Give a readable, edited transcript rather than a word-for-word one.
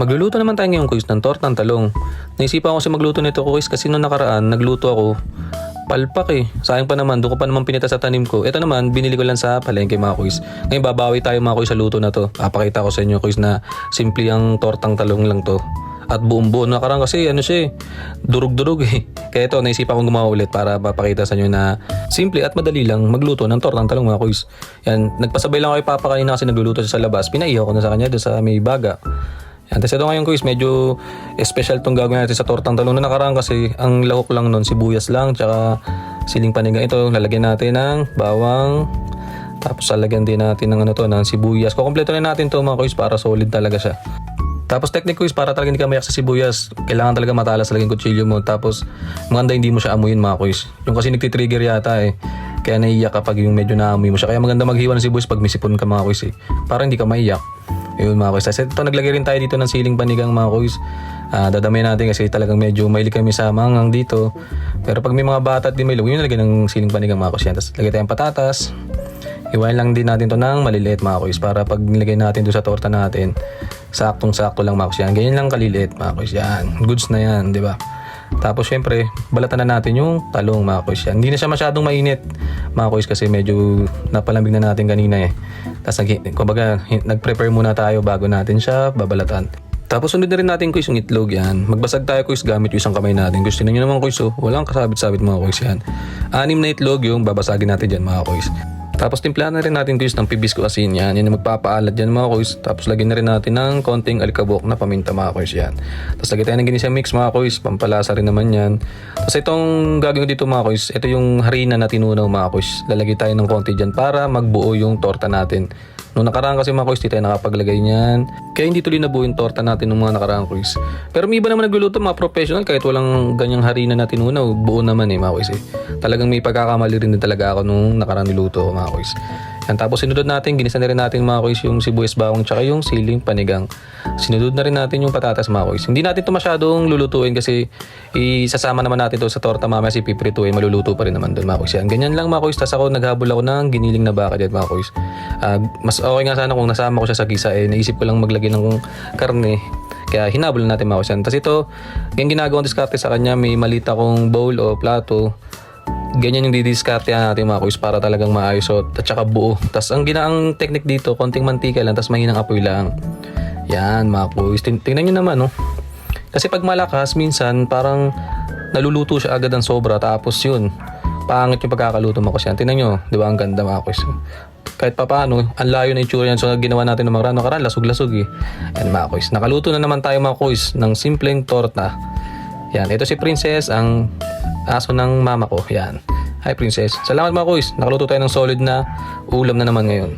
Magluluto naman tayo ngayong quiz ng tortang talong. Naisipan ko kasi magluto nito quiz kasi noong nakaraan nagluto ako palpak eh. Sayang pa naman, doon ko pa naman pinita sa tanim ko. Ito naman, binili ko lang sa palengke mga quiz. Ngayon babawi tayo mga quiz sa luto na to. Papakita ko sa inyo quiz na simple ang tortang talong lang to. At buong buo. Nakaraan kasi ano siya eh, durug-durug eh. Kaya ito, naisipan kong gumawa ulit para mapakita sa inyo na simple at madali lang magluto ng tortang talong mga quiz. Yan, nagpasabay lang ako kay Papa kanina kasi nagluluto siya sa labas. Pinaihaw ko na sa kanya doon sa may baga. Yan, tapos ito ngayong quiz, medyo special tong gagawin natin sa tortang talong. Na nakaraan kasi, ang lahok lang nun, sibuyas lang, tsaka siling panigang. Ito, lalagyan natin ng bawang, tapos lalagyan din natin ng ng sibuyas. Kukompleto na natin to mga quiz para solid talaga siya. Tapos technique quiz, para talaga hindi ka mayak sa sibuyas, kailangan talaga matalas laging kutsilyo mo. Tapos maganda hindi mo siya amuyin mga quiz. Yung kasi nagtitrigger yata eh. Kaya naiiyak kapag yung medyo naamoy mo siya. Kaya maganda maghiwa ng sibuyas pag may sipon ka mga quiz eh. Para hindi ka maiyak. Yun mga quiz. Ito, naglagay rin tayo dito ng siling panigang mga quiz. Dadamay natin kasi talagang medyo mahilig kami sa mangang dito. Pero pag may mga bata at di may lugay, yun nalagay ng siling panigang mga quiz yan. Tapos lagay tayong patatas. Iwain lang din natin to ng maliliit mga quiz para pag nilagay natin doon sa torta natin, saktong-sakto lang mga quiz yan. Ganyan lang kaliliit mga quiz yan. Goods na yan, di ba? Tapos syempre, balatan na natin yung talong mga quiz yan. Hindi na siya masyadong mainit mga quiz kasi medyo napalamig na natin kanina eh. Tapos kumbaga, nag-prepare muna tayo bago natin siya babalatan. Tapos sunod na rin natin quiz yung itlog yan. Magbasag tayo quiz gamit yung isang kamay natin. Gusto niyo naman quiz oh, walang kasabit-sabit mga quiz yan. 6 na itlog yung babasagin natin dyan mga quiz. Tapos timplahan na rin natin quiz ng pibisco asin yan. Yan yung magpapaalat dyan mga quiz. Tapos lagyan na rin natin ng konting alikabok na paminta mga quiz yan. Tapos lagyan tayo ng ginisang mix mga quiz. Pampalasa rin naman yan. Tapos itong gagawin ko dito mga quiz, ito yung harina na tinunaw mga quiz. Lalagay tayo ng konti dyan para magbuo yung torta natin. Noong nakaraan kasi mga quiz, di tayo nakapaglagay niyan. Kaya hindi tuloy nabuo yung torta natin ng mga nakaraang quiz. Pero may iba naman nagluluto, mga professional, kahit walang ganyang harina na tinunaw, buo naman eh mga quiz eh. Talagang may pagkakamali rin din talaga ako nung nakaraang niluto ko mga quiz. Yan, tapos sinunod natin, ginisa na rin natin mga quiz yung sibuyas bawang tsaka yung siling panigang. Sinunod na rin natin yung patatas mga quiz. Hindi natin ito masyadong lulutuin kasi isasama naman natin ito sa torta mamaya si piprituin, maluluto pa rin naman doon mga quiz. Yan, ganyan lang mga quiz. Tapos ako naghabol ako ng giniling na baka dyan mga quiz. Mas okay nga sana kung nasama ko siya sa gisa eh. Naisip ko lang maglagay ng karne. Kaya hinabol natin mga quiz yan. Tapos ito, yung ginagawang diskarte sa kanya, may malita kong bowl o plato. Ganyan yung didiskarte natin mga quiz para talagang maayos at saka buo. Tapos ang ginaang technique dito, konting mantika lang, tapos mahinang apoy lang. Yan mga quiz. Tingnan nyo naman no. Kasi pag malakas, minsan parang naluluto siya agad ng sobra. Tapos yun, pangit yung pagkakaluto mga quiz yan. Tingnan nyo, di ba ang ganda mga quiz. Kahit pa paano, ang layo na itsura yan. So ginawa natin ng mga nakaraan, lasog-lasog eh. Yan mga quiz. Nakaluto na naman tayo mga quiz ng simpleng torta. Yan, ito si Princess, ang aso ng mama ko. Yan. Hi Princess. Salamat mga quiz. Nakaluto tayo ng solid na ulam na naman ngayon.